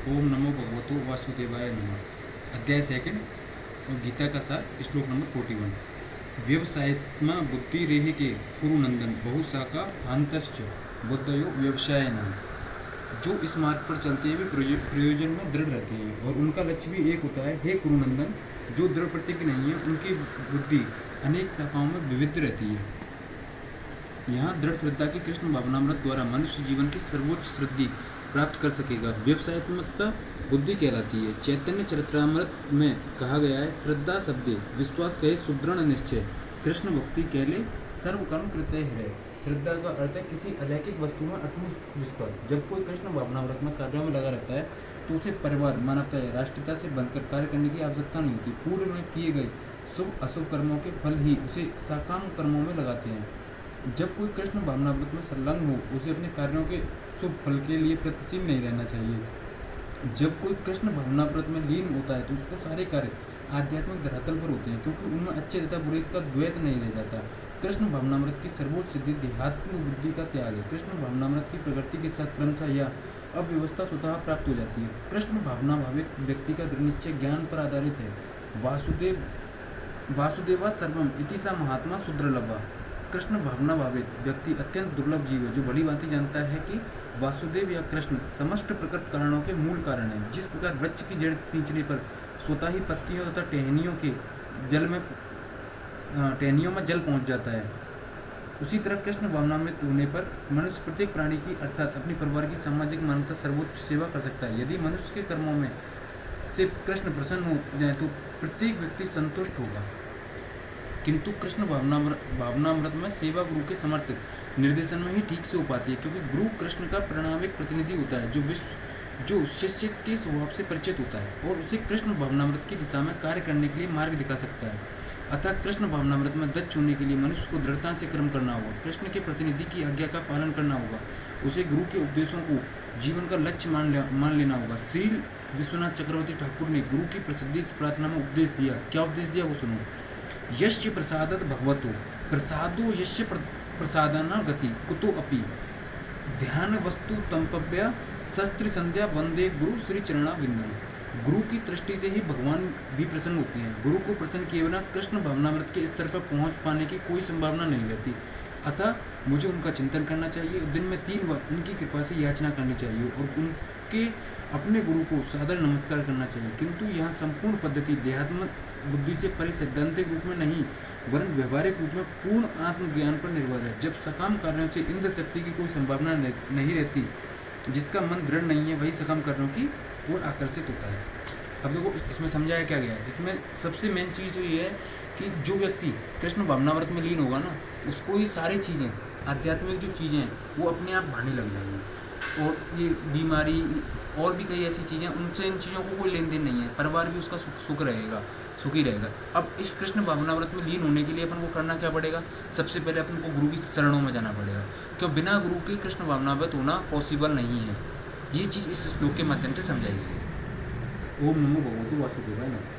ओम नमो भगवतो वासुदेवाय नमः। अध्याय सेकंड और गीता का सार, श्लोक नंबर 41। व्यवसायत्मा बुद्धि रेह के कुरुनंदन बहुशाखा भांतश्च बुद्धयो व्यवसाय नाम। जो इस मार्ग पर चलते हैं वे प्रयोजन में दृढ़ रहते हैं और उनका लक्ष्य भी एक होता है। हे कुरुनंदन, जो दृढ़ प्रतिज्ञ नहीं है उनकी बुद्धि अनेक शाखाओं में विविध रहती है। यहाँ दृढ़ श्रद्धा की कृष्ण भावनामृत द्वारा मनुष्य जीवन की सर्वोच्च सिद्धि प्राप्त कर सकेगा। व्यवसायत्मकता बुद्धि कहलाती है। चैतन्य चरित्रामृत में कहा गया है, श्रद्धा शब्दे विश्वास कहे सुदृढ़ निश्चय, कृष्ण भक्ति कहले सर्वकर्म कृत्य है। श्रद्धा का अर्थ है किसी अलौकिक वस्तु में अटूट विश्वास। जब कोई कृष्ण भावनामृत में कार्यों में लगा रहता है तो उसे परिवार, मानवता या राष्ट्रीयता से बनकर कार्य करने की आवश्यकता नहीं होती। पूर्व में किए गए शुभ अशुभ कर्मों के फल ही उसे सकाम कर्मों में लगाते हैं। जब कोई कृष्ण भावनामृत में संलग्न हो उसे अपने कार्यों के शुभ फल के लिए प्रयत्नशील नहीं रहना चाहिए। जब कोई कृष्ण भावनामृत में लीन होता है तो उसको सारे कार्य आध्यात्मिक धरातल पर होते हैं, क्योंकि उनमें अच्छे तथा बुरे का द्वैत नहीं रह जाता। कृष्ण भावनामृत की सर्वोच्च सिद्धि देहात्म बुद्धि का त्याग है। कृष्ण भावनामृत की प्रगति के साथ क्रमशः या अव्यवस्था स्वतः प्राप्त हो जाती है। कृष्ण भावना भावित व्यक्ति का दृढ़ निश्चय ज्ञान पर आधारित है। वासुदेवा सर्वम इति सा महात्मा सुदृढ़। कृष्ण भावना भावित व्यक्ति अत्यंत दुर्लभ जीव है, जो भली भांति जानता है कि वासुदेव या कृष्ण समस्त प्रकट कारणों के मूल कारण है। जिस प्रकार वृक्ष की जड़ सींचने पर स्वतः ही पत्तियों तथा टहनियों में जल पहुंच जाता है, उसी तरह कृष्ण भावनामृत होने पर मनुष्य प्रत्येक प्राणी की अर्थात अपने परिवार की सामाजिक मानवता सर्वोच्च सेवा कर सकता है। यदि मनुष्य के कर्मों में से कृष्ण प्रसन्न हो जाए तो प्रत्येक व्यक्ति संतुष्ट होगा। किंतु कृष्ण भावनामृत में सेवा गुरु के समर्थ निर्देशन में ही ठीक से हो पाती है, क्योंकि गुरु कृष्ण का परिणामिक प्रतिनिधि होता है, जो शिष्य के स्वभाव से परिचित होता है और उसे कृष्ण भावनामृत की दिशा में कार्य करने के लिए मार्ग दिखा सकता है। अतः कृष्ण भावनामृत में दक्ष होने के लिए मनुष्य को दृढ़ता से कर्म करना होगा, कृष्ण के प्रतिनिधि की आज्ञा का पालन करना होगा, उसे गुरु के उपदेशों को जीवन का लक्ष्य मान लेना होगा। श्री विश्वनाथ चक्रवर्ती ठाकुर ने गुरु की प्रसिद्धि प्रार्थना में उपदेश दिया। क्या उपदेश दिया वो सुनो। यश्च प्रसादत भगवतो प्रसादो यश्च प्रसादना गति कुतो अपि ध्यान वस्तु तंपव्य शस्त्र संध्या वंदे गुरु श्री चरणा विंदम। गुरु की दृष्टि से ही भगवान भी प्रसन्न होते हैं। गुरु को प्रसन्न किए बिना कृष्ण भावनामृत के स्तर पर पहुंच पाने की कोई संभावना नहीं रहती। अतः मुझे उनका चिंतन करना चाहिए, दिन में 3 बार उनकी कृपा से याचना करनी चाहिए और उनके अपने गुरु को सादर नमस्कार करना चाहिए। किंतु यहाँ संपूर्ण पद्धति देहात्म बुद्धि से परे सैद्धांतिक रूप में नहीं वरन व्यवहारिक रूप में पूर्ण आत्मज्ञान पर निर्भर है। जब सकाम कार्यों से इंद्र तृप्ति की कोई संभावना नहीं रहती, जिसका मन दृढ़ नहीं है वही सकाम कार्यों की ओर आकर्षित होता है। अब देखो इसमें समझाया क्या गया है। इसमें सबसे मेन चीज़ तो ये है कि जो व्यक्ति कृष्ण भावनामृत में लीन होगा ना, उसको ये सारी चीज़ें आध्यात्मिक जो चीज़ें हैं वो अपने आप भाने लग जाएंगी। और ये बीमारी और भी कई ऐसी चीज़ें, उनसे इन चीज़ों को कोई लेन देन नहीं है। परिवार भी उसका सुखी रहेगा। अब इस कृष्ण भावनामृत में लीन होने के लिए अपन को करना क्या पड़ेगा। सबसे पहले अपन को गुरु की शरणों में जाना पड़ेगा, क्यों बिना गुरु के कृष्ण भावनामृत होना पॉसिबल नहीं है। ये चीज़ इस श्लोक के माध्यम से समझाई गई है। ओम नमो भगवते वासुदेवाय नमः।